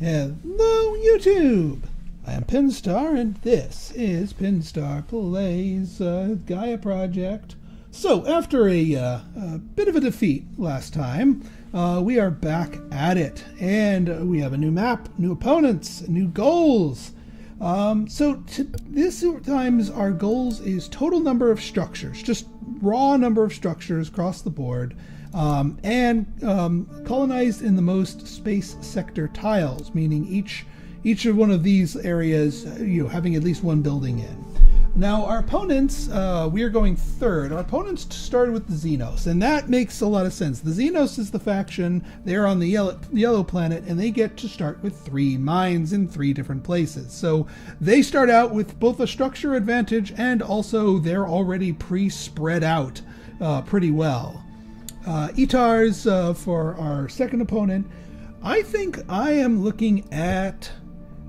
Hello, YouTube! I am Pinstar, and this is Pinstar Plays Gaia Project. So, after a bit of a defeat last time, we are back at it, and we have a new map, new opponents, new goals. This time's our goals is total number of structures, just raw number of structures across the board. And colonized in the most space sector tiles, meaning each of one of these areas, having at least one building in. Now, our opponents, we are going third. Our opponents started with the Xenos, and that makes a lot of sense. The Xenos is the faction. They're on the yellow planet, and they get to start with 3 mines in 3 different places. So they start out with both a structure advantage, and also they're already pre-spread out pretty well. Etars for our second opponent. I think I am looking at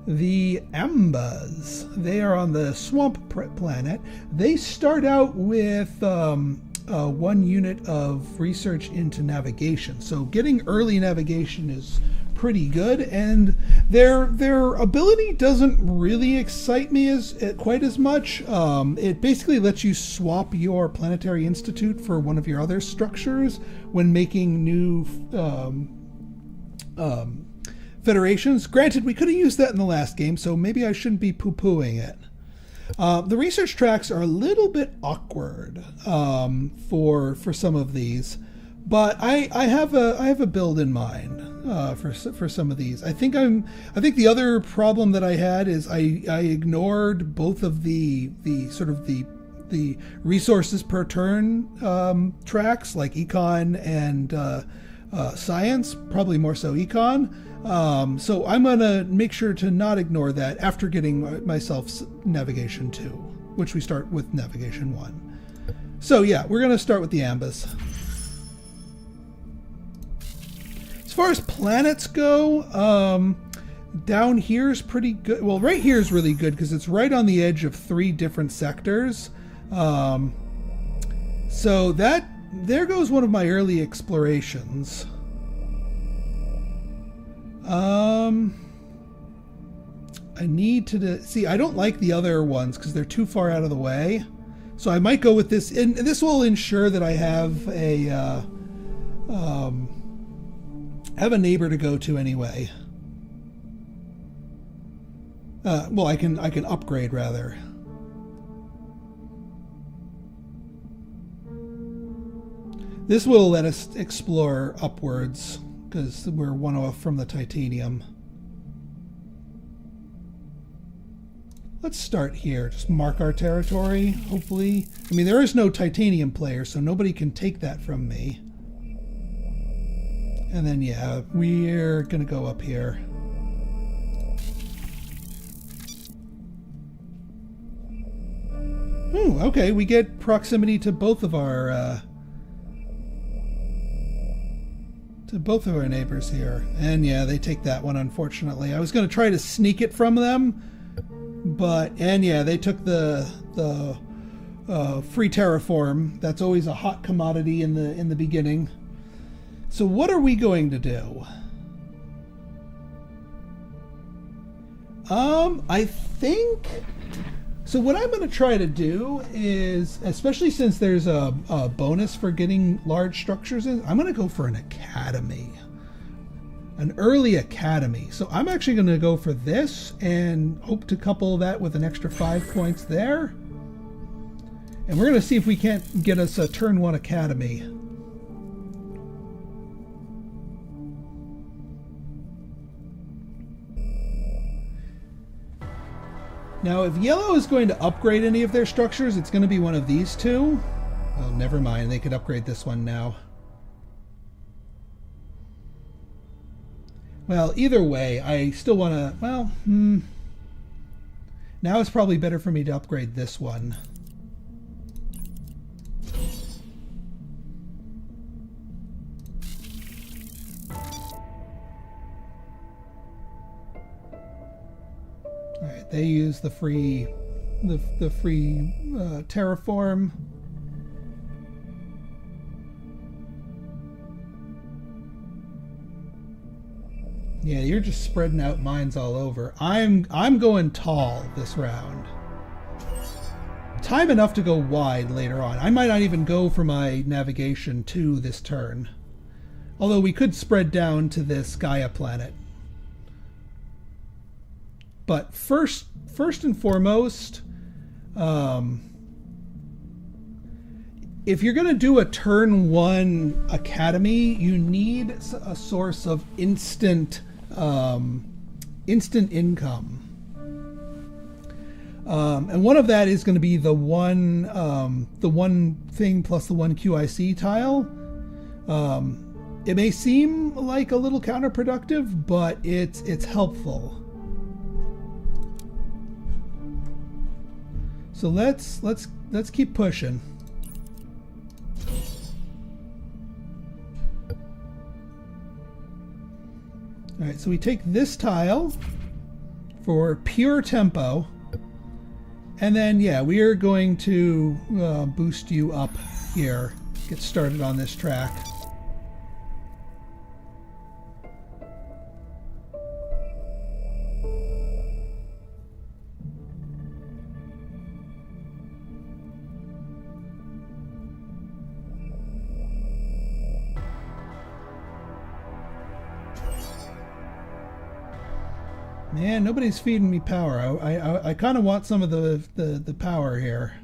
the Ambas. They are on the swamp planet. They start out with 1 unit of research into navigation. So getting early navigation is pretty good, and their ability doesn't really excite me quite as much. It basically lets you swap your planetary institute for one of your other structures when making new federations. Granted, we could have used that in the last game, so maybe I shouldn't be poo-pooing it. The research tracks are a little bit awkward for some of these, but I have a build in mind for some of these. I think the other problem that I had is I ignored both of the resources per turn tracks, like econ and science, probably more so econ. So I'm gonna make sure to not ignore that after getting myself navigation 2, which we start with navigation 1. So yeah, we're gonna start with the Ambas. As far as planets go, down here is pretty good. Well, right here is really good because it's right on the edge of 3 different sectors. So there goes one of my early explorations. I need to see. I don't like the other ones because they're too far out of the way. So I might go with this, and this will ensure that I have a neighbor to go to anyway. Well, I can upgrade rather. This will let us explore upwards because we're 1 off from the titanium. Let's start here. Just mark our territory, hopefully. I mean, there is no titanium player, so nobody can take that from me. And then, yeah, we're going to go up here. Ooh, okay, we get proximity to both of our neighbors here. And yeah, they take that one, unfortunately. I was going to try to sneak it from them, and yeah, they took the free terraform. That's always a hot commodity in the beginning. So what are we going to do? I think... So what I'm going to try to do is, especially since there's a bonus for getting large structures in, I'm going to go for an academy. An early academy. So I'm actually going to go for this and hope to couple that with an extra 5 points there. And we're going to see if we can't get us a turn 1 academy. Now, if yellow is going to upgrade any of their structures, it's going to be one of these 2. Well, never mind. They could upgrade this one now. Well, either way, I still want to... Well, now it's probably better for me to upgrade this one. Alright, they use the free terraform. Yeah, you're just spreading out mines all over. I'm going tall this round. Time enough to go wide later on. I might not even go for my navigation to this turn. Although we could spread down to this Gaia planet. But first and foremost, if you're going to do a turn 1 academy, you need a source of instant income. And one of that is going to be the one thing plus the one QIC tile. It may seem like a little counterproductive, but it's helpful. So let's keep pushing. All right, so we take this tile for pure tempo. And then, yeah, we are going to boost you up here. Get started on this track. Man, nobody's feeding me power. I kind of want some of the power here.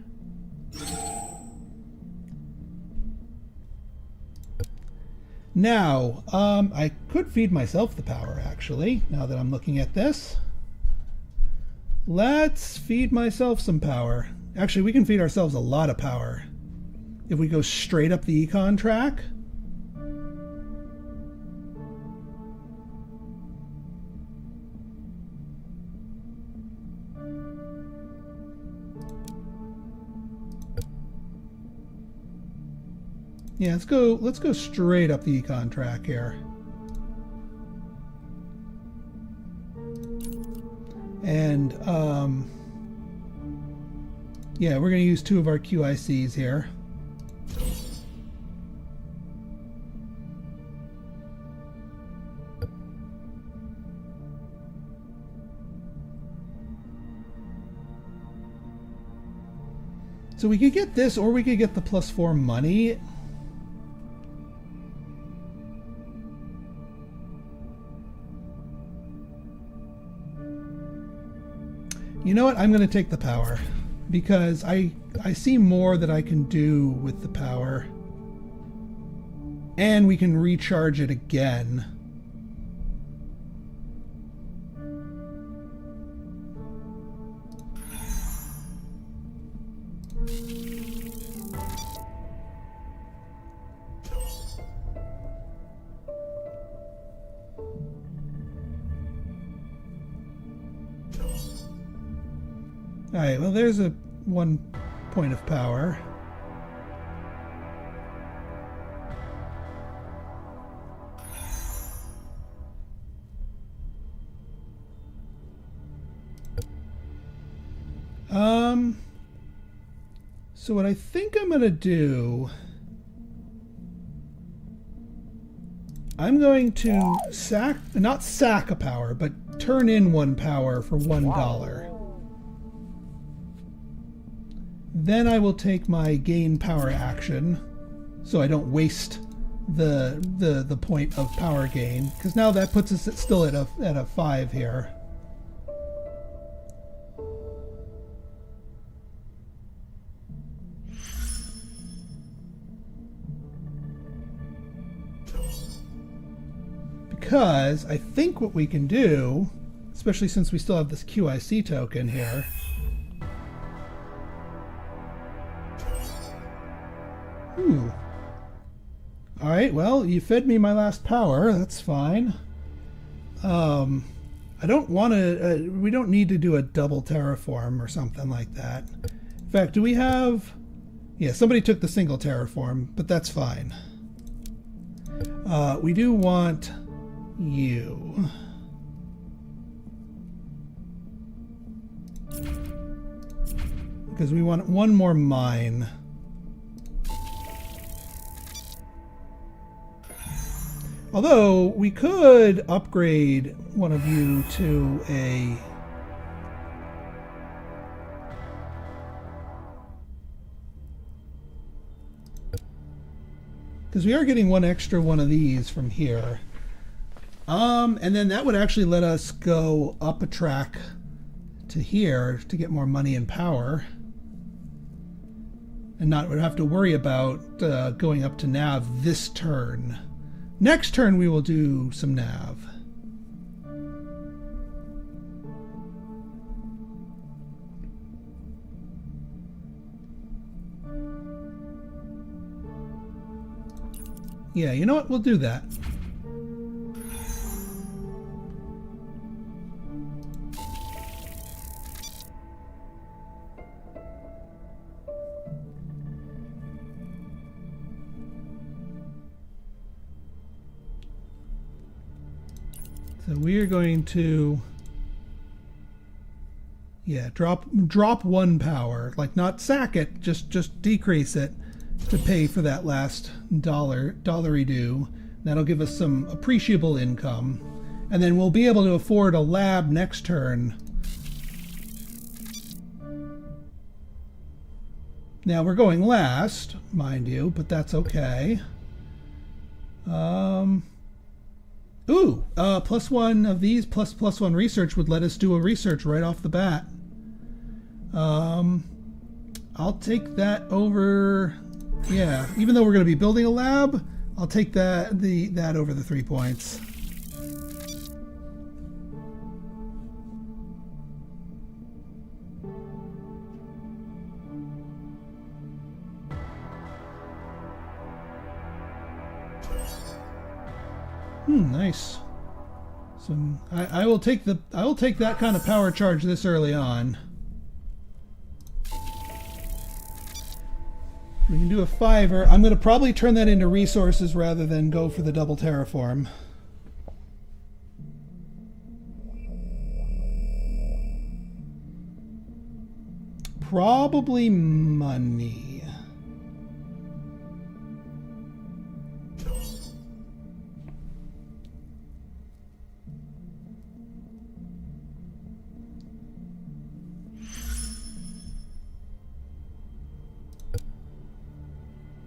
Now, I could feed myself the power, actually, now that I'm looking at this. Let's feed myself some power. Actually, we can feed ourselves a lot of power. If we go straight up the econ track. Yeah, let's go straight up the econ track here. And yeah, we're going to use 2 of our QICs here. So we could get this, or we could get the +4 money. You know what? I'm going to take the power because I see more that I can do with the power. And we can recharge it again. Alright, well there's a 1 point of power. So what I think I'm gonna do, I'm going to not sack a power, but turn in 1 power for $1. Then I will take my gain power action, so I don't waste the point of power gain, because now that puts us still at a 5 here. Because I think what we can do, especially since we still have this QIC token here, Alright, well, you fed me my last power. That's fine. I don't want to... we don't need to do a double terraform or something like that. In fact, do we have... Yeah, somebody took the single terraform, but that's fine. We do want you. Because we want 1 more mine. Although we could upgrade one of you to a... Because we are getting one extra one of these from here. And then that would actually let us go up a track to here to get more money and power. And not would have to worry about going up to nav this turn. Next turn we will do some nav. Yeah, you know what? We'll do that. So we are going to, yeah, drop 1 power, like not sack it, just decrease it to pay for that last dollary due. That'll give us some appreciable income, and then we'll be able to afford a lab next turn. Now we're going last, mind you, but that's okay. +1 of these plus +1 research would let us do a research right off the bat. I'll take that over. Yeah, even though we're going to be building a lab, I'll take that over the 3 points. Nice. So I will take that kind of power charge this early on. We can do a 5er. I'm going to probably turn that into resources rather than go for the double terraform. Probably money.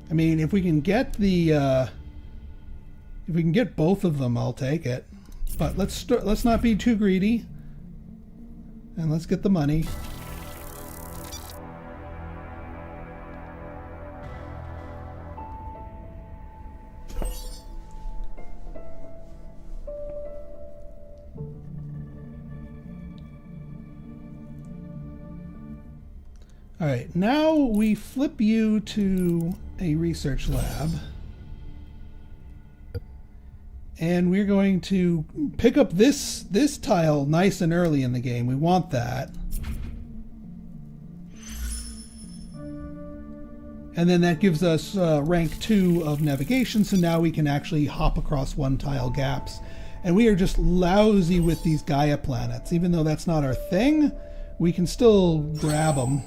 I mean, if we can get both of them, I'll take it. But let's not be too greedy, and let's get the money. All right, now we flip you to a research lab. And we're going to pick up this tile nice and early in the game. We want that. And then that gives us rank 2 of navigation, so now we can actually hop across 1 tile gaps. And we are just lousy with these Gaia planets. Even though that's not our thing, we can still grab them.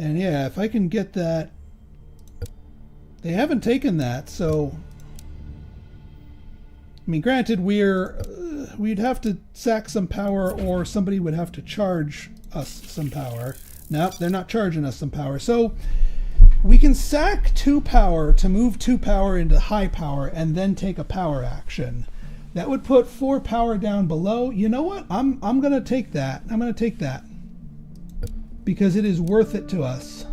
And yeah, if I can get that... They haven't taken that, so... I mean, granted, we'd have to sack some power, or somebody would have to charge us some power. Nope, they're not charging us some power. So we can sack 2 power to move 2 power into high power, and then take a power action. That would put 4 power down below. You know what? I'm gonna take that. I'm gonna take that. Because it is worth it to us.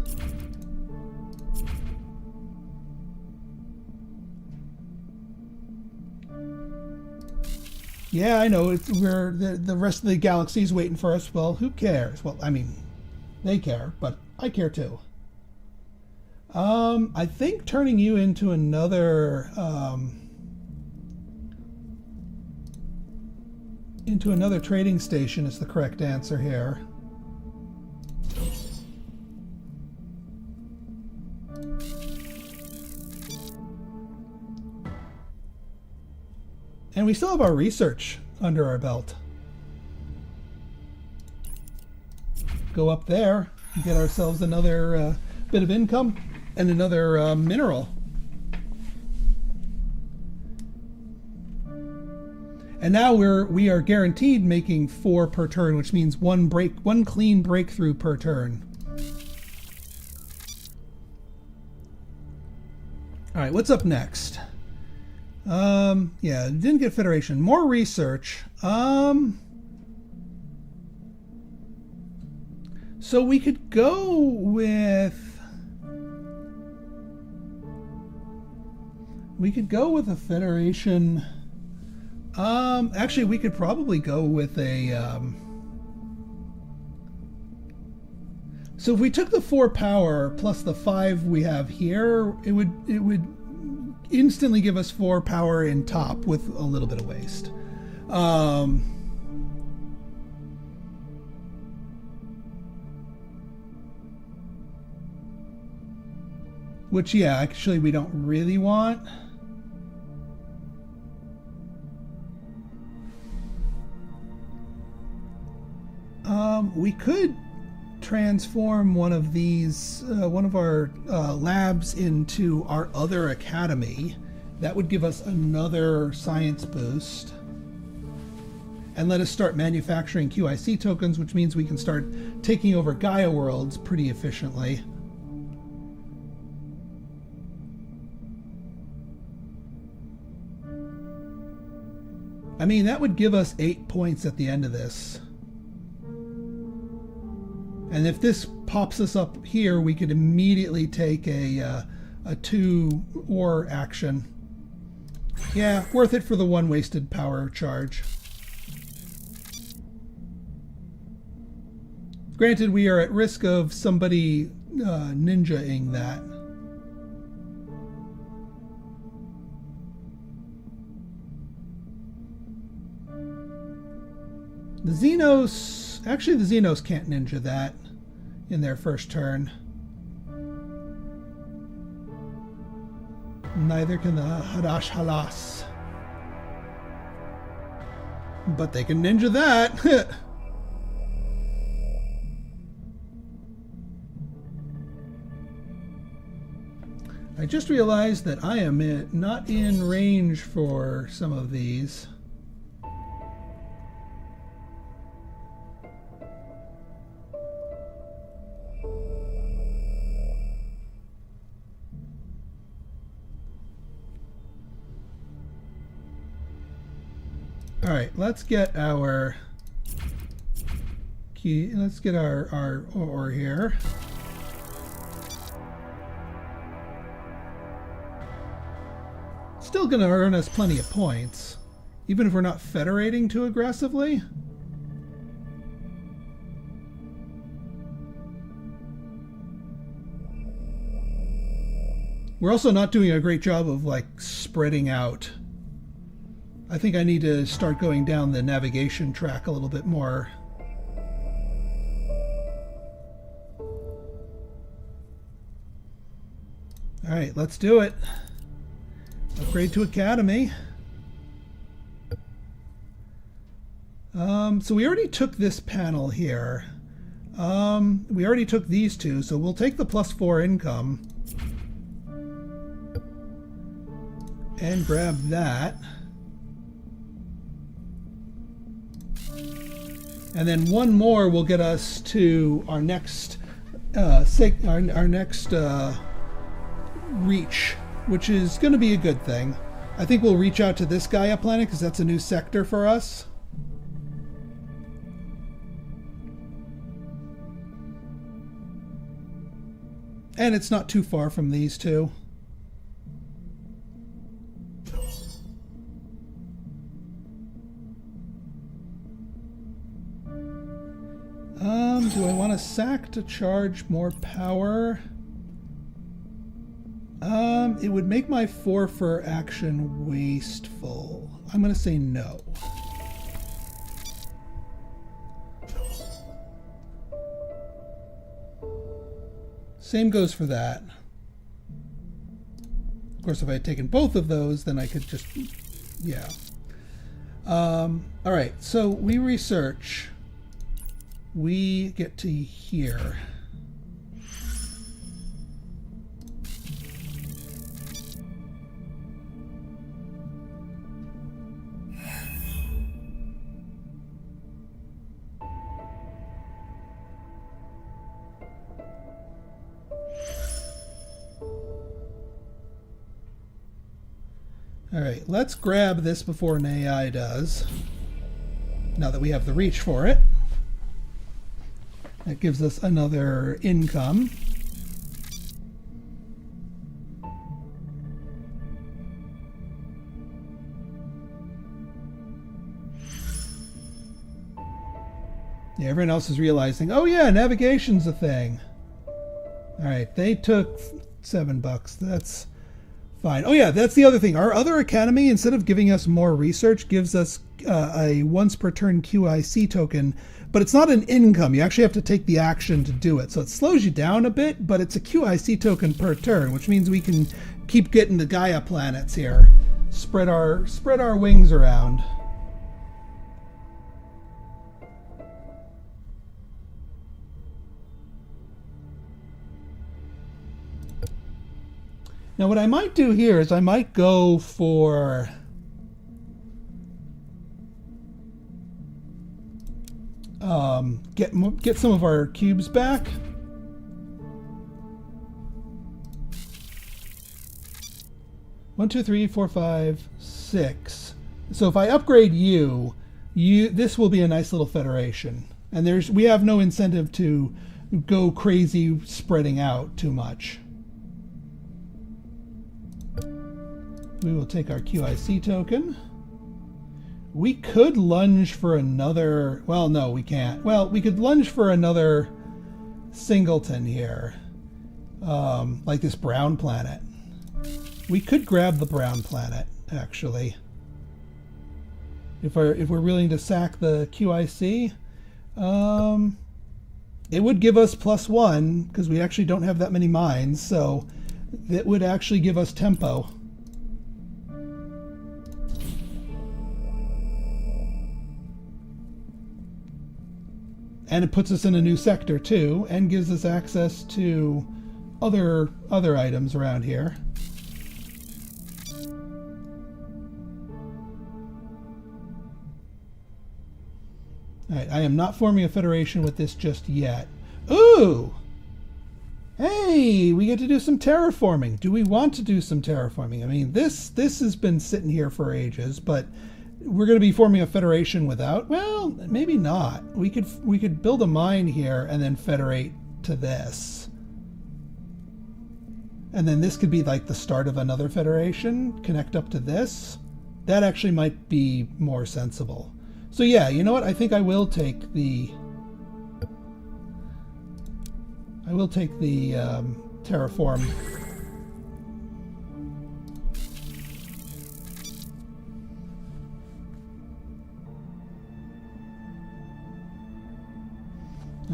Yeah, I know. We're the rest of the galaxy's waiting for us. Well, who cares? Well, I mean, they care, but I care too. I think turning you into another trading station is the correct answer here. And we still have our research under our belt. Go up there, get ourselves another bit of income and another mineral. And now we are guaranteed making 4 per turn, which means one clean breakthrough per turn. All right, what's up next? Yeah, didn't get Federation. More research. So we could go with a Federation. Actually, we could probably go with a. So if we took the 4 power plus the 5 we have here, it would instantly give us 4 power in top with a little bit of waste. Which, yeah, actually we don't really want. We could transform one of these, one of our labs into our other academy. That would give us another science boost. And let us start manufacturing QIC tokens, which means we can start taking over Gaia worlds pretty efficiently. I mean, that would give us 8 points at the end of this. And if this pops us up here, we could immediately take a 2 ore action. Yeah, worth it for the 1 wasted power charge. Granted, we are at risk of somebody ninja-ing that. The Xenos, actually the Xenos can't ninja that in their first turn. Neither can the Hadash Halas. But they can ninja that. I just realized that I am not in range for some of these. All right, let's get our key. Let's get our ore here. Still going to earn us plenty of points, even if we're not federating too aggressively. We're also not doing a great job of like spreading out. I think I need to start going down the navigation track a little bit more. All right, let's do it. Upgrade to Academy. So we already took this panel here. We already took these two, so we'll take the +4 income. And grab that. And then one more will get us to our next reach, which is going to be a good thing. I think we'll reach out to this Gaia planet because that's a new sector for us. And it's not too far from these two. Do I want to sack to charge more power? It would make my 4 for action wasteful. I'm going to say no. Same goes for that. Of course, if I had taken both of those, then I could just, yeah. All right, so we research. We get to here. All right, let's grab this before an AI does. Now that we have the reach for it. That gives us another income. Yeah, everyone else is realizing, oh yeah, navigation's a thing. All right, they took $7. That's fine. Oh yeah, that's the other thing. Our other academy, instead of giving us more research, gives us a once per turn QIC token, but it's not an income. You actually have to take the action to do it. So it slows you down a bit, but it's a QIC token per turn, which means we can keep getting the Gaia planets here. Spread our wings around. Now what I might do here is I might go for get some of our cubes back. One, two, three, four, five, 6. So if I upgrade you, this will be a nice little federation. And we have no incentive to go crazy spreading out too much. We will take our QIC token. We could lunge for another... Well, no, we can't. Well, we could lunge for another singleton here. Like this brown planet. We could grab the brown planet, actually. If we're willing to sack the QIC. It would give us +1, because we actually don't have that many mines, so it would actually give us tempo. And it puts us in a new sector too, and gives us access to other items around here. Alright, I am not forming a federation with this just yet. Ooh! Hey, we get to do some terraforming. Do we want to do some terraforming? I mean, this has been sitting here for ages, but we're going to be forming a federation without? Well, maybe not. We could build a mine here and then federate to this. And then this could be like the start of another federation, connect up to this. That actually might be more sensible. So yeah, you know what? I think I will take the terraform.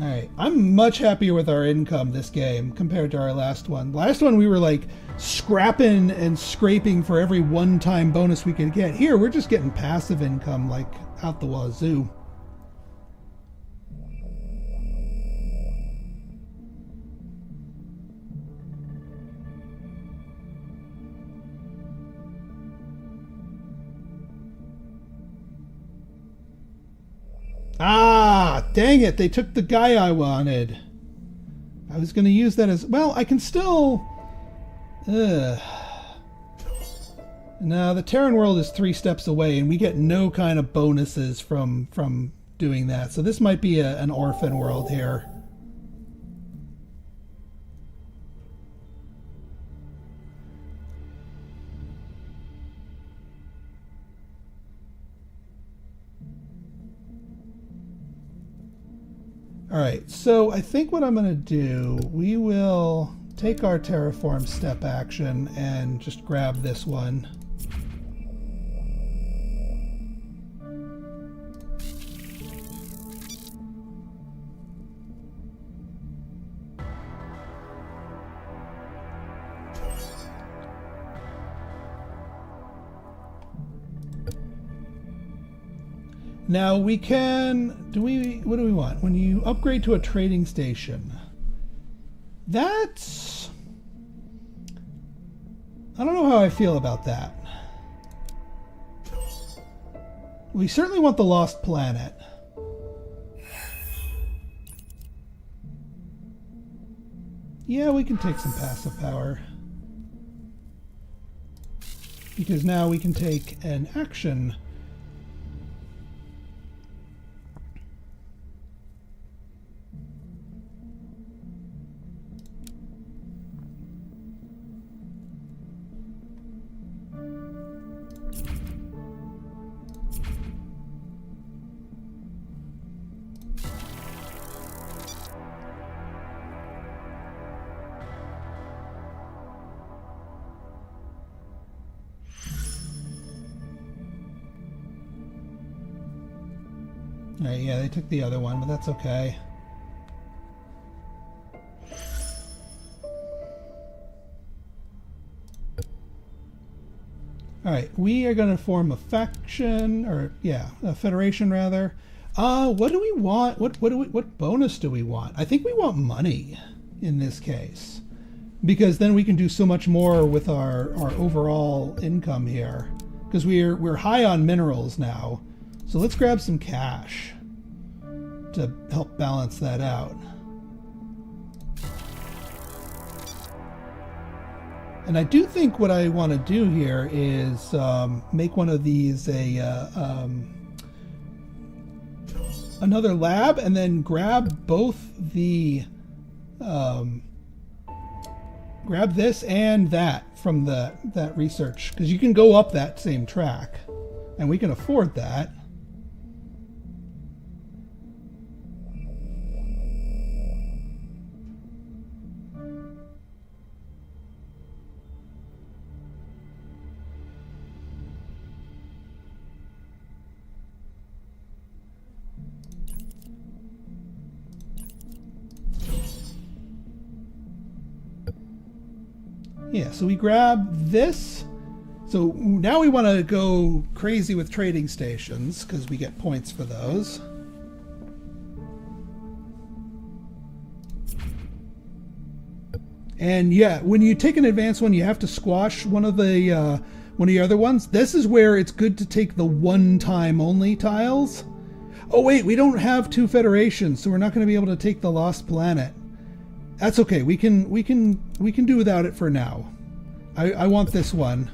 Alright, I'm much happier with our income this game compared to our last one. Last one we were like scrapping and scraping for every one-time bonus we could get. Here we're just getting passive income like out the wazoo. Ah, dang it, they took the guy I wanted. I was going to use that as... Well, I can still... No, the Terran world is 3 steps away, and we get no kind of bonuses from doing that. So this might be an orphan world here. Alright, so I think what I'm going to do, we will take our terraform step action and just grab this one. Now we can, what do we want? When you upgrade to a trading station, that's, I don't know how I feel about that. We certainly want the Lost Planet. Yeah, we can take some passive power. Because now we can take an action. Alright, yeah, they took the other one, but that's okay. Alright, we are going to form a faction, or yeah, a federation rather. What do we want? What bonus do we want? I think we want money in this case, because then we can do so much more with our overall income here. Because we're high on minerals now. So let's grab some cash to help balance that out. And I do think what I want to do here is make one of these another lab, and then grab both the grab this and that from that research, because you can go up that same track, and we can afford that. Yeah, so we grab this. So now we want to go crazy with trading stations because we get points for those. And yeah, when you take an advanced one, you have to squash one of the other ones. This is where it's good to take the one-time only tiles. Oh wait, we don't have 2 federations, so we're not going to be able to take the Lost Planet. That's okay. We can do without it for now. I want this one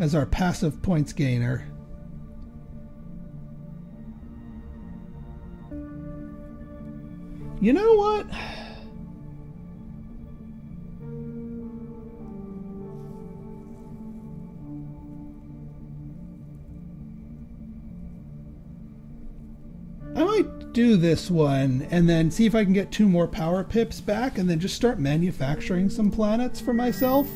as our passive points gainer. You know what? I might do this one and then see if I can get 2 more power pips back, and then just start manufacturing some planets for myself.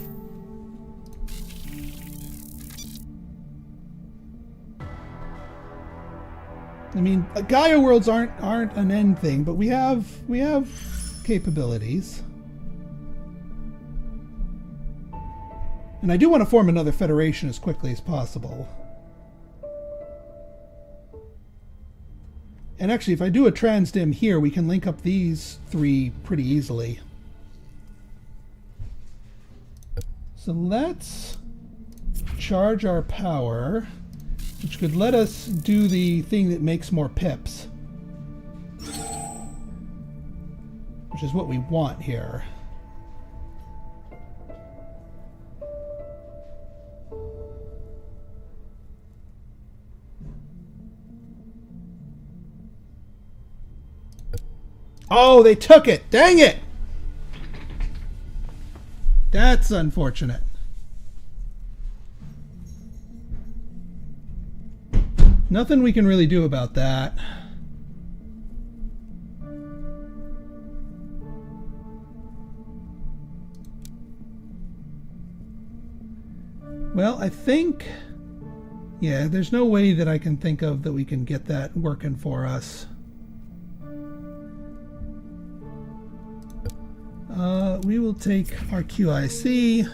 I mean, Gaia worlds aren't an end thing, but we have capabilities. And I do want to form another federation as quickly as possible. And actually, if I do a transdim here, we can link up these 3 pretty easily. So let's charge our power, which could let us do the thing that makes more pips, which is what we want here. Oh, they took it! Dang it! That's unfortunate. Nothing we can really do about that. Well, I think... yeah, there's no way that I can think of that we can get that working for us. We will take our QIC.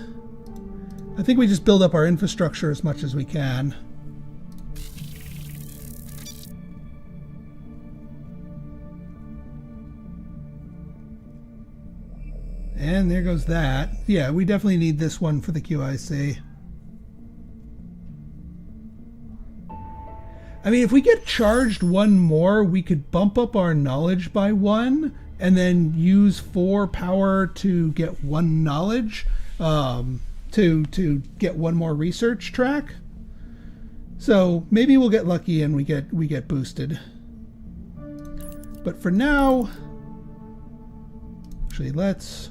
I think we just build up our infrastructure as much as we can. And there goes that. Yeah, we definitely need this one for the QIC. I mean, if we get charged one more, we could bump up our knowledge by 1 and then use 4 power to get 1 knowledge, to get 1 more research track. So maybe we'll get lucky and we get boosted. But for now, actually, let's...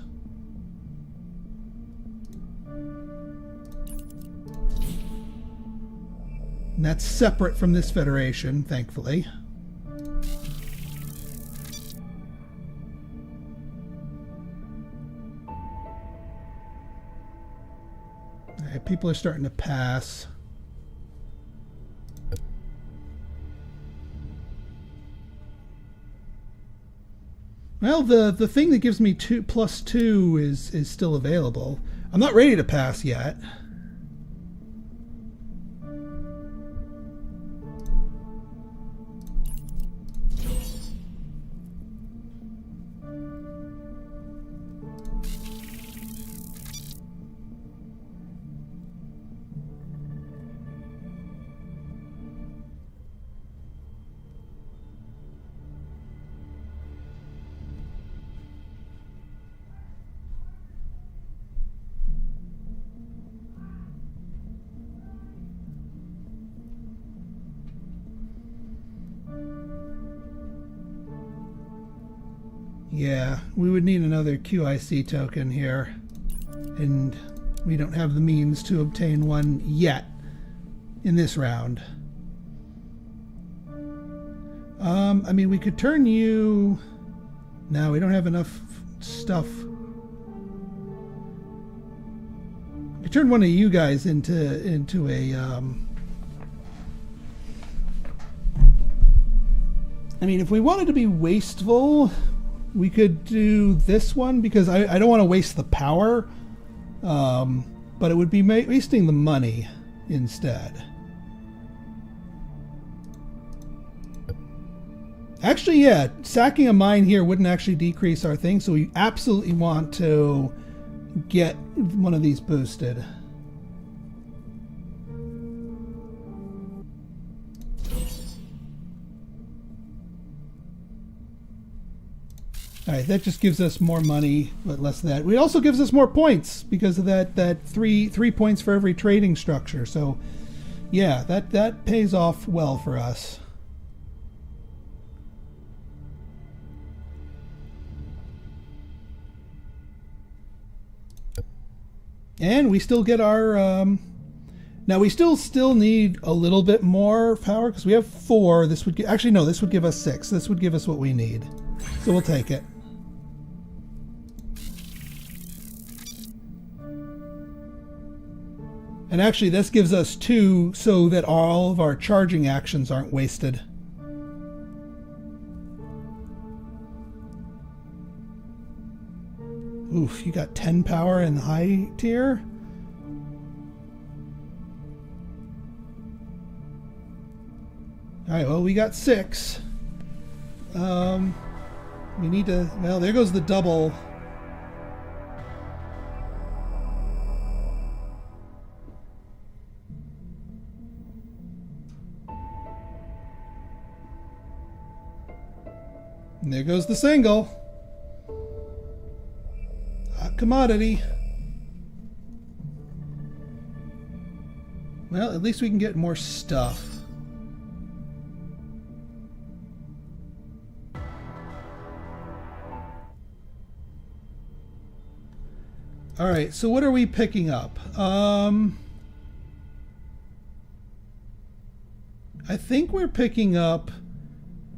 And that's separate from this federation, thankfully. Alright, people are starting to pass. Well, the thing that gives me +2 is still available. I'm not ready to pass yet. Yeah, we would need another QIC token here, and we don't have the means to obtain one yet in this round. I mean, we could turn you... No, we don't have enough stuff. We could turn one of you guys into a... I mean, if we wanted to be wasteful... We could do this one because I don't want to waste the power, but it would be wasting the money instead. Actually, yeah, sacking a mine here wouldn't actually decrease our thing, so we absolutely want to get one of these boosted. Alright, that just gives us more money, but less of that. It also gives us more points because of that three points for every trading structure. So, yeah, that pays off well for us. And we still get our... now, we still need a little bit more power because we have 4. This would actually, no, this would give us 6. This would give us what we need. So we'll take it. And actually, this gives us 2 so that all of our charging actions aren't wasted. Oof, you got 10 power in the high tier? Alright, well, we got 6. We need to... Well, there goes the double... And there goes the single. Hot commodity. Well, at least we can get more stuff. All right, so what are we picking up? I think we're picking up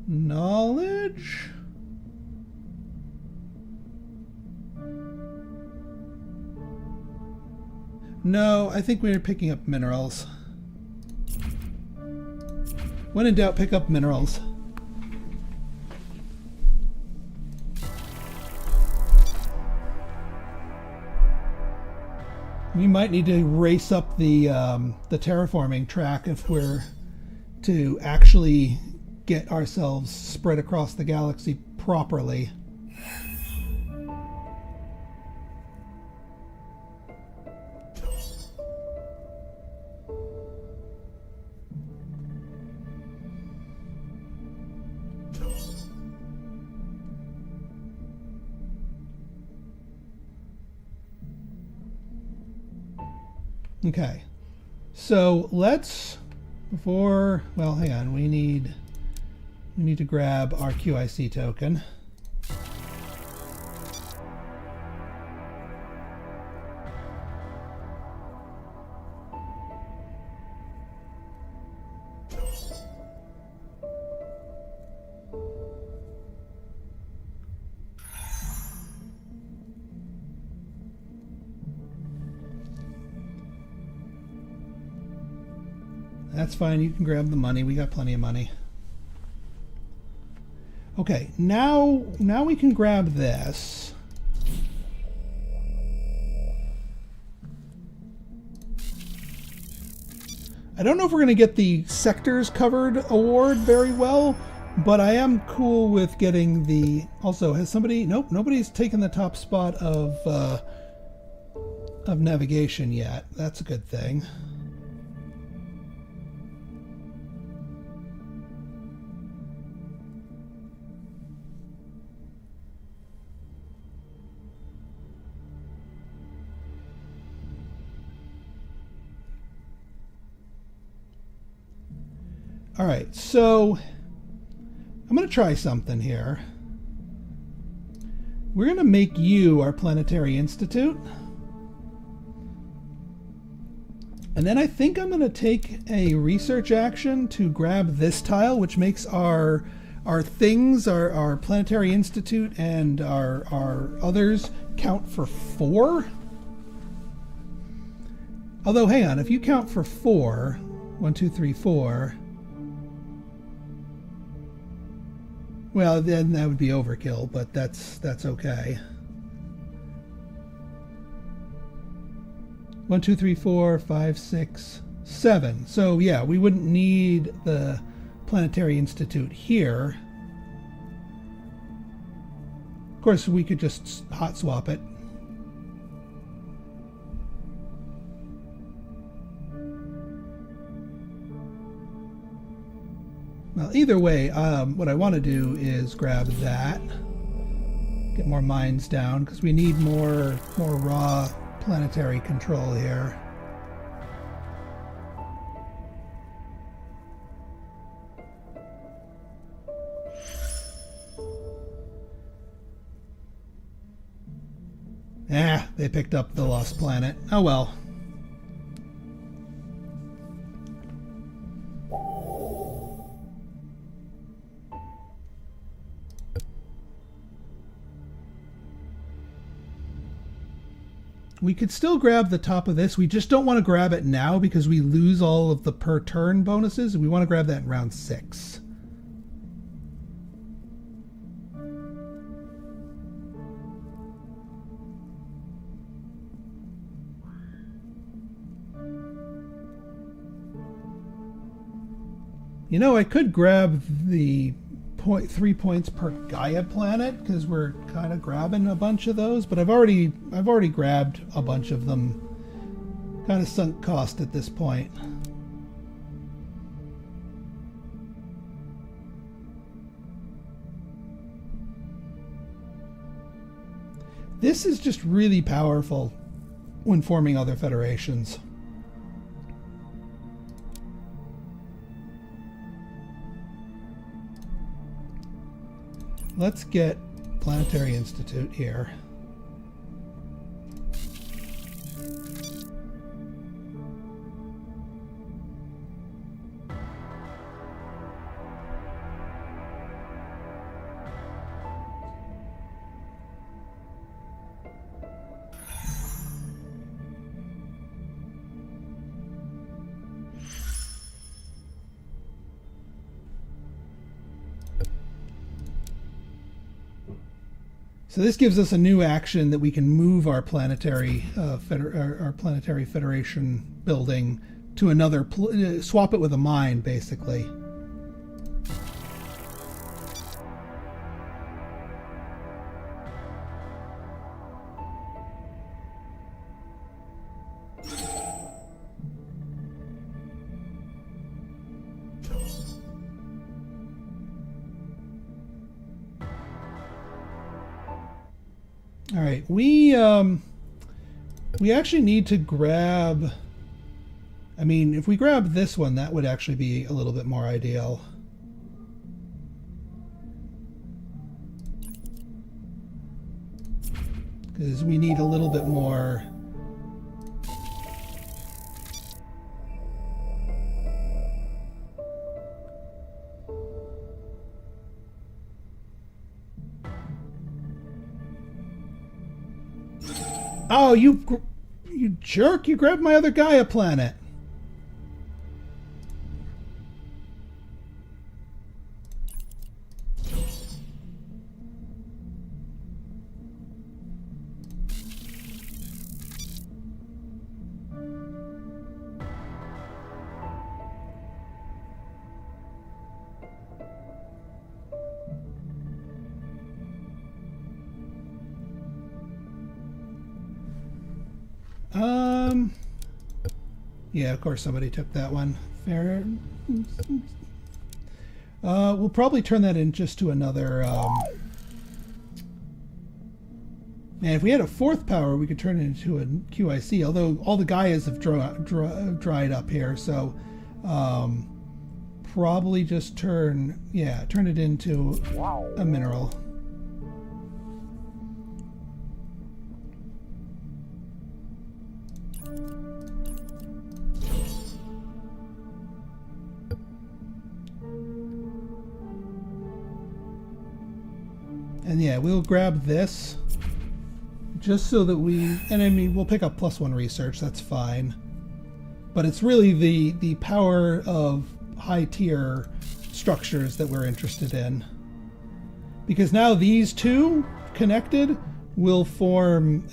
knowledge. No, I think we're picking up minerals. When in doubt, pick up minerals. We might need to race up the terraforming track if we're to actually get ourselves spread across the galaxy properly. Okay. So let's, before, well, hang on, we need to grab our QIC token. That's fine, you can grab the money. We got plenty of money. Okay, now we can grab this. I don't know if we're going to get the sectors covered award very well, but I am cool with getting the... Also, has somebody... Nope, nobody's taken the top spot of navigation yet. That's a good thing. All right, so I'm going to try something here. We're going to make you our planetary institute. And then I think I'm going to take a research action to grab this tile, which makes our things, our planetary institute and our others count for 4. Although, hang on, if you count for 4, 1, 2, 3, 4... Well, then that would be overkill, but that's okay. 1, 2, 3, 4, 5, 6, 7. So yeah, we wouldn't need the Planetary Institute here. Of course, we could just hot swap it. Well, either way, what I want to do is grab that, get more mines down, because we need more raw planetary control here. They picked up the lost planet. Oh well. We could still grab the top of this. We just don't want to grab it now because we lose all of the per turn bonuses. We want to grab that in round 6. You know, I could grab the 3 points per Gaia planet because we're kind of grabbing a bunch of those, but I've already grabbed a bunch of them. Kind of sunk cost at this point. This is just really powerful when forming other federations. Let's get Planetary Institute here. So this gives us a new action that we can move our planetary planetary federation building to another, swap it with a mine, basically. All right, we actually need to grab I mean, if we grab this one, that would actually be a little bit more ideal. Because we need a little bit more. Oh, you jerk! You grabbed my other Gaia planet. Yeah, of course somebody took that one. Fair. We'll probably turn that in just to another. Man, if we had a fourth power, we could turn it into a QIC. Although all the Gaias have dried up here, so probably just turn it into a mineral. And yeah, we'll grab this just so that and I mean, we'll pick up +1 research, that's fine. But it's really the power of high tier structures that we're interested in. Because now these two connected will form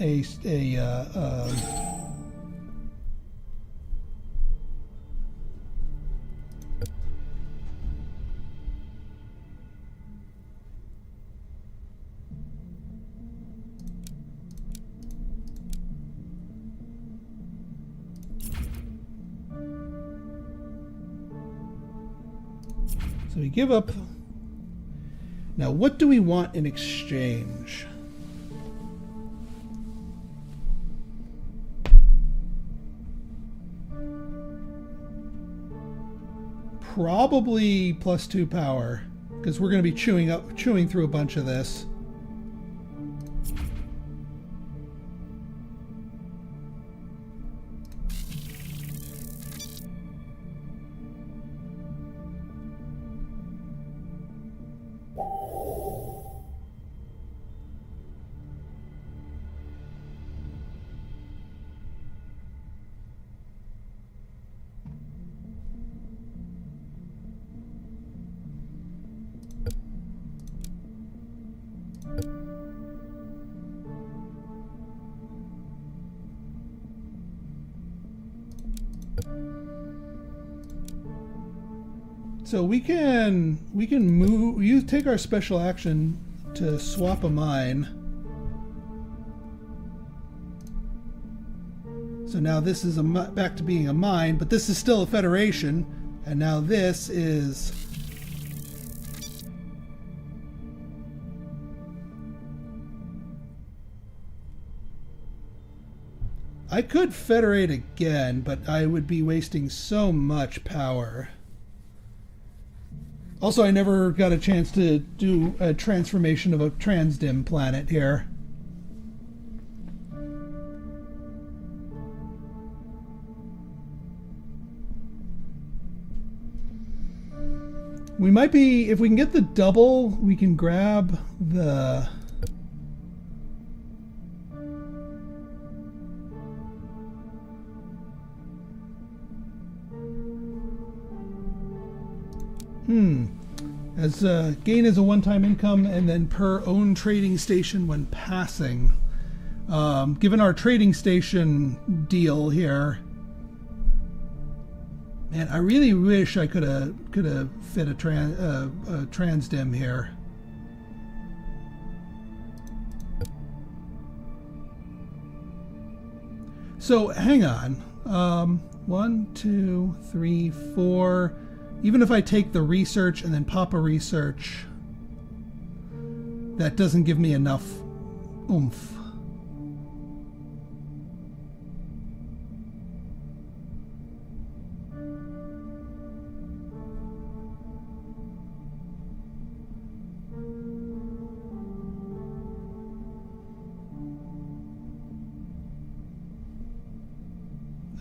so we give up. Now, what do we want in exchange? Probably +2 power, because we're going to be chewing through a bunch of this. So we can move. You take our special action to swap a mine. So now this is back to being a mine, but this is still a federation, and now this is. I could federate again, but I would be wasting so much power. Also, I never got a chance to do a transformation of a transdim planet here. We might be, if we can get the double, we can grab the... As gain is a one-time income, and then per own trading station when passing. Given our trading station deal here, man, I really wish I could have fit a transdim here. So hang on, 1, 2, 3, 4. Even if I take the research and then pop a research, that doesn't give me enough oomph.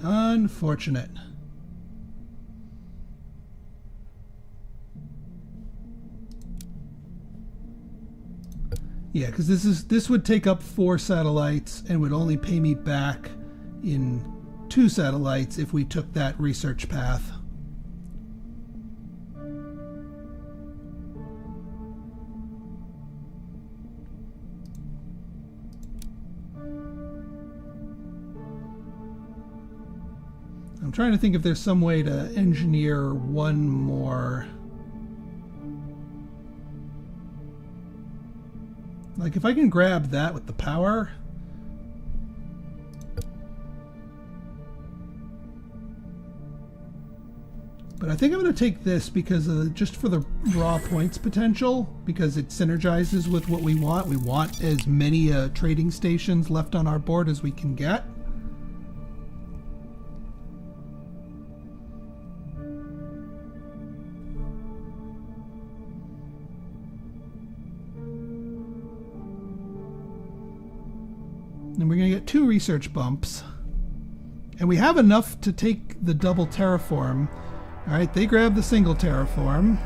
Unfortunate. Yeah, because this would take up 4 satellites and would only pay me back in 2 satellites if we took that research path. I'm trying to think if there's some way to engineer one more. Like if I can grab that with the power. But I think I'm going to take this because just for the raw points potential, because it synergizes with what we want. We want as many trading stations left on our board as we can get. And we're going to get 2 research bumps. And we have enough to take the double terraform. Alright, they grab the single terraform.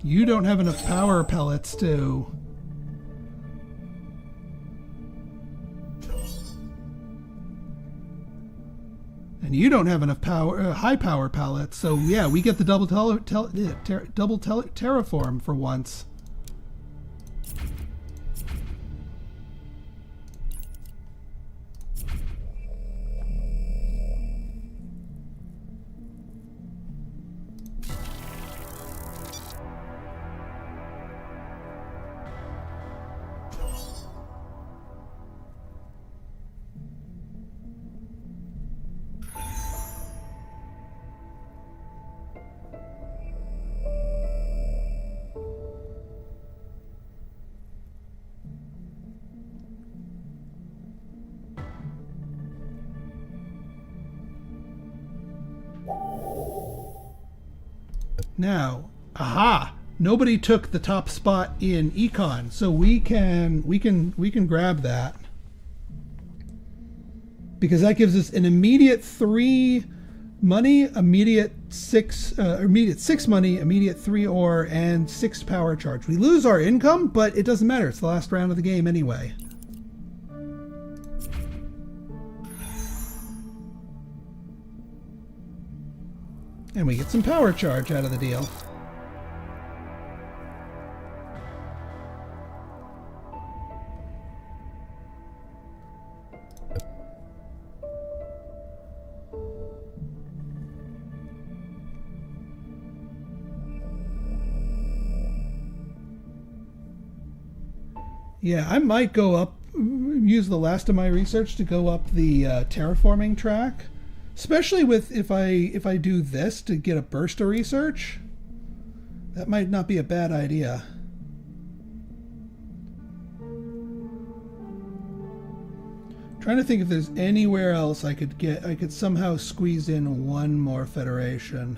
You don't have enough power pellets to... And you don't have enough power, high power pellets. So yeah, we get the double terraform for once. Now, aha! Nobody took the top spot in econ, so we can grab that because that gives us an immediate 3 money, immediate 6 money, immediate 3 ore, and 6 power charge. We lose our income, but it doesn't matter. It's the last round of the game anyway. And we get some power charge out of the deal. Yeah, I might go up, use the last of my research to go up the terraforming track. Especially with if I do this to get a burst of research, that might not be a bad idea. Trying to think if there's anywhere else I could somehow squeeze in one more federation.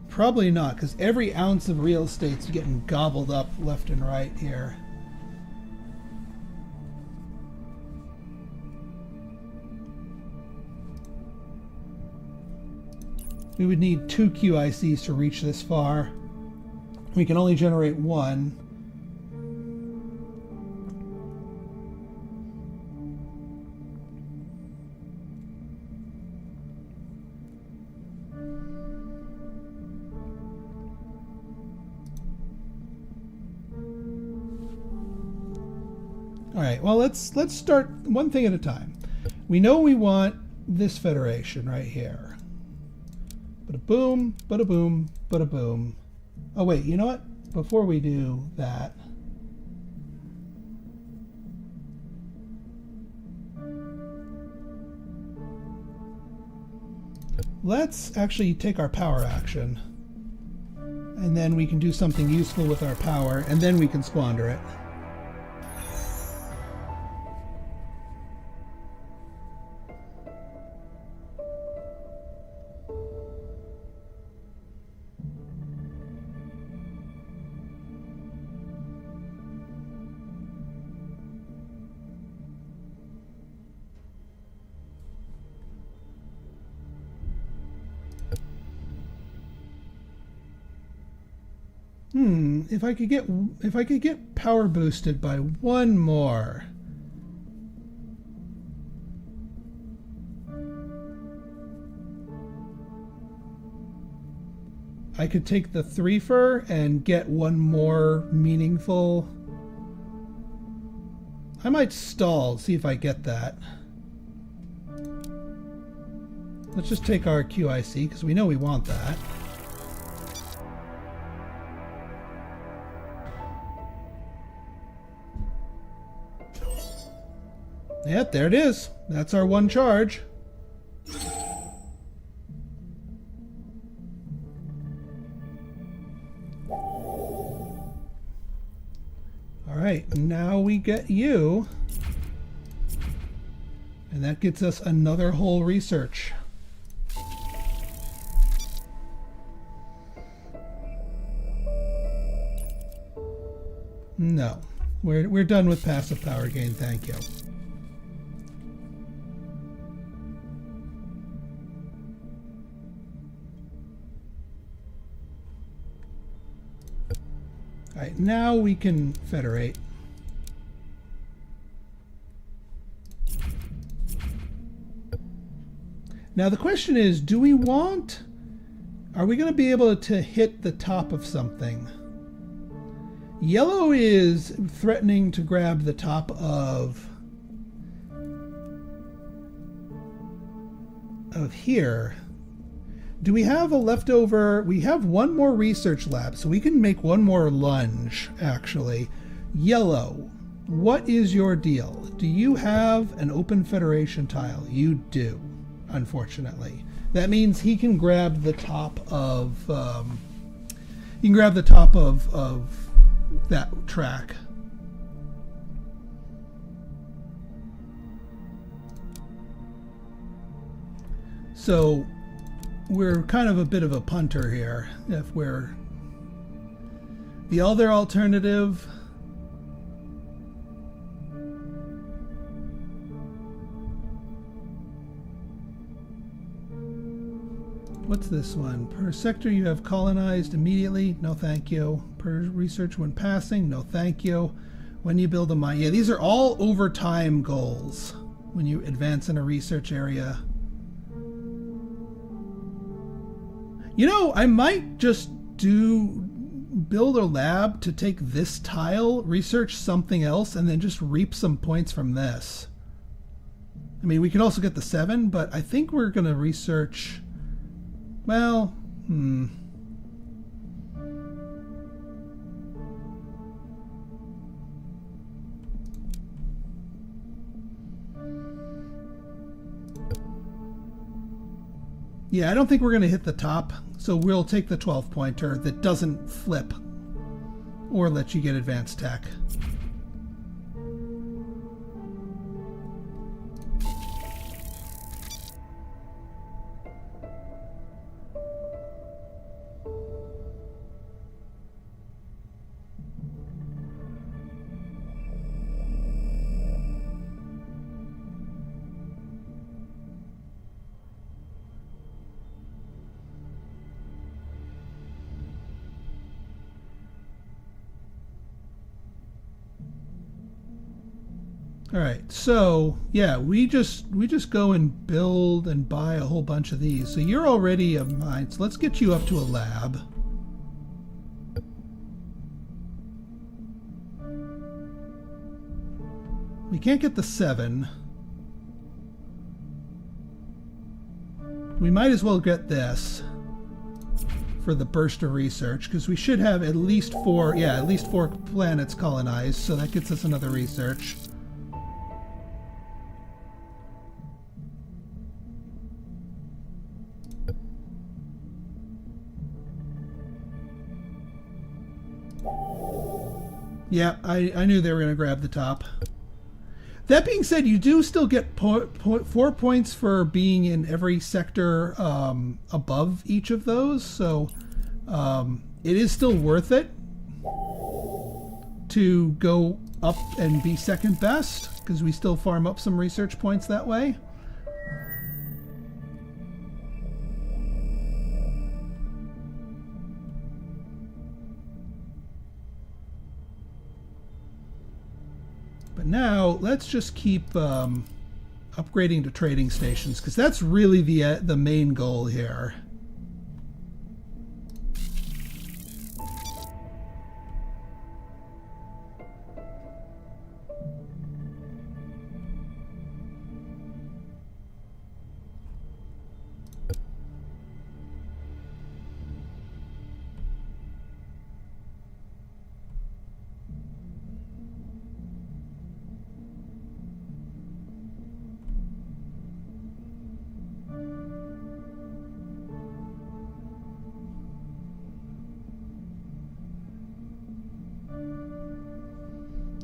Probably not, because every ounce of real estate's getting gobbled up left and right here. We would need 2 QICs to reach this far. We can only generate 1. All right, well, let's start one thing at a time. We know we want this federation right here. Bada boom, bada boom, bada boom. Oh wait, you know what? Before we do that, let's actually take our power action. And then we can do something useful with our power, and then we can squander it. If I could get power boosted by one more. I could take the 3-fer and get one more meaningful. I might stall, see if I get that. Let's just take our QIC because we know we want that. Yep, there it is. That's our one charge. Alright, now we get you. And that gets us another whole research. No. We're done with passive power gain, thank you. Alright, now we can federate. Now the question is, are we going to be able to hit the top of something? Yellow is threatening to grab the top of here. Do we have a leftover? We have one more research lab, so we can make one more lunge, actually. Yellow, what is your deal? Do you have an open Federation tile? You do, unfortunately. That means he can grab the top of that track. So we're kind of a bit of a punter here. If we're the other alternative, what's this one? Per sector you have colonized immediately. No thank you. Per research when passing. No thank you. When you build a mine. Yeah, these are all over time goals when you advance in a research area. You know, I might just build a lab to take this tile, research something else, and then just reap some points from this. I mean, we could also get the 7, but I think we're going to research. Well, yeah, I don't think we're going to hit the top, so we'll take the 12-pointer that doesn't flip or let you get advanced tech. All right, so yeah, we just go and build and buy a whole bunch of these. So you're already a mine, so let's get you up to a lab. We can't get the 7. We might as well get this for the burst of research, because we should have at least 4, yeah, at least 4 planets colonized, so that gets us another research. Yeah, I knew they were going to grab the top. That being said, you do still get 4 points for being in every sector above each of those, so it is still worth it to go up and be second best, because we still farm up some research points that way. But now let's just keep upgrading to trading stations, because that's really the main goal here.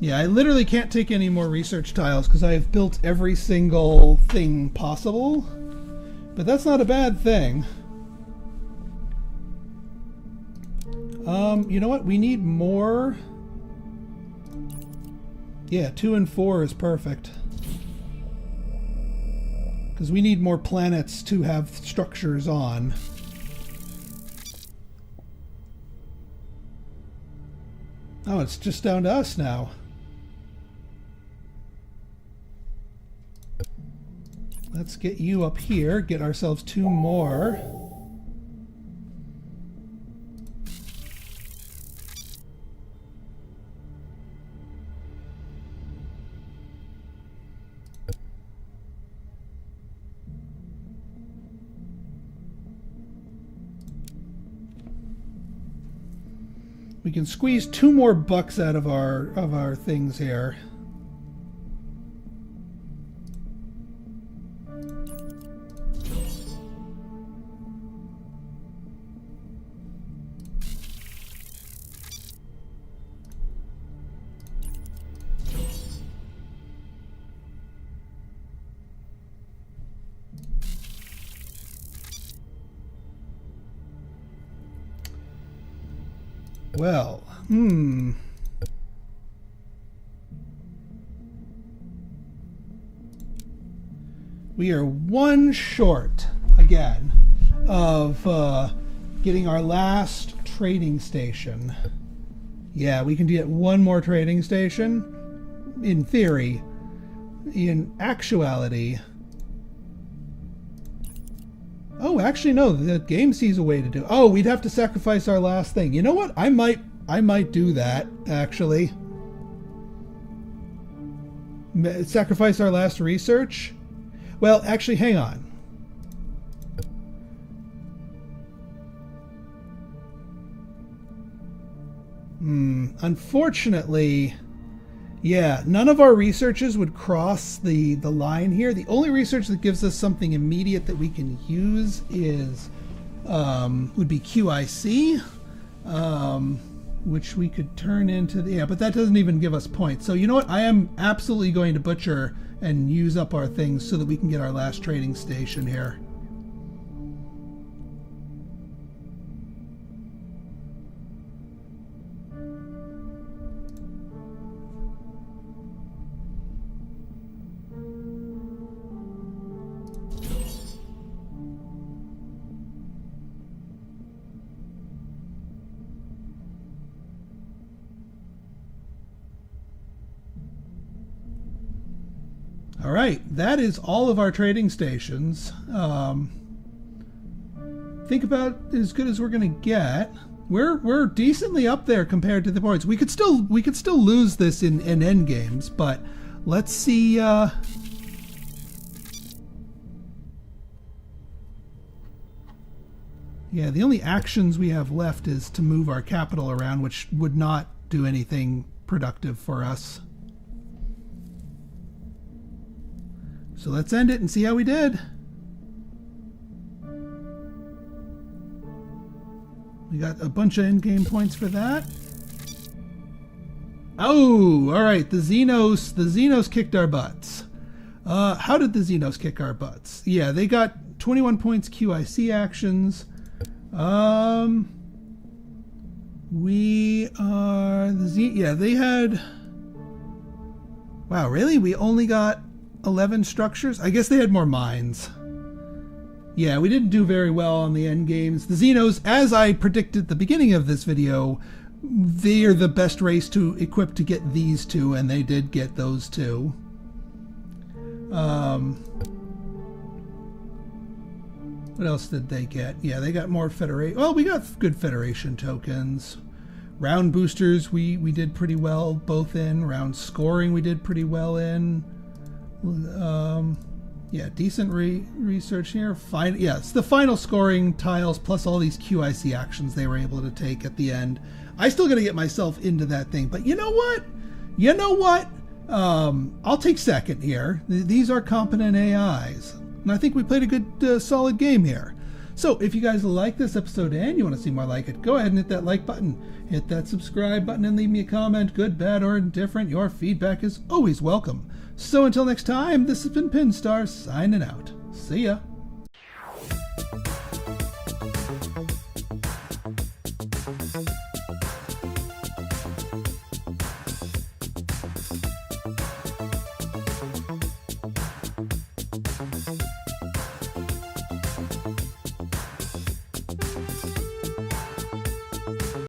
Yeah, I literally can't take any more research tiles because I have built every single thing possible. But that's not a bad thing. You know what? We need more. Yeah, 2 and 4 is perfect. Because we need more planets to have structures on. Oh, it's just down to us now. Let's get you up here, get ourselves 2 more. We can squeeze 2 more bucks out of our things here. Well, we are 1 short, again, of getting our last trading station. Yeah, we can get 1 more trading station, in theory. In actuality... Oh, actually, no. The game sees a way to do it. Oh, we'd have to sacrifice our last thing. You know what? I might do that, actually. Sacrifice our last research? Well, actually, hang on. Unfortunately... Yeah, none of our researches would cross the line here. The only research that gives us something immediate that we can use is would be QIC, which we could turn into the... Yeah, but that doesn't even give us points. So you know what? I am absolutely going to butcher and use up our things so that we can get our last trading station here. All right, that is all of our trading stations. Think about as good as we're going to get. We're decently up there compared to the points. We could still lose this in end games, but let's see. Yeah, the only actions we have left is to move our capital around, which would not do anything productive for us. So let's end it and see how we did. We got a bunch of in-game points for that. Oh, all right. The Xenos kicked our butts. How did the Xenos kick our butts? Yeah, they got 21 points QIC actions. Yeah, they had... Wow, really? We only got 11 structures? I guess they had more mines. Yeah, we didn't do very well on the end games. The Xenos, as I predicted at the beginning of this video, they're the best race to equip to get these two, and they did get those two. What else did they get? Yeah, they got more Federation. Well, we got good Federation tokens. Round boosters, we did pretty well both in. Round scoring, we did pretty well in. Yeah, decent research here. Yeah, it's the final scoring tiles plus all these QIC actions they were able to take at the end. I still got to get myself into that thing, but you know what? You know what? I'll take second here. These are competent AIs, and I think we played a good, solid game here. So if you guys like this episode and you want to see more like it, go ahead and hit that like button, hit that subscribe button, and leave me a comment, good, bad, or indifferent. Your feedback is always welcome. So until next time, this has been Pinstar signing out. See ya.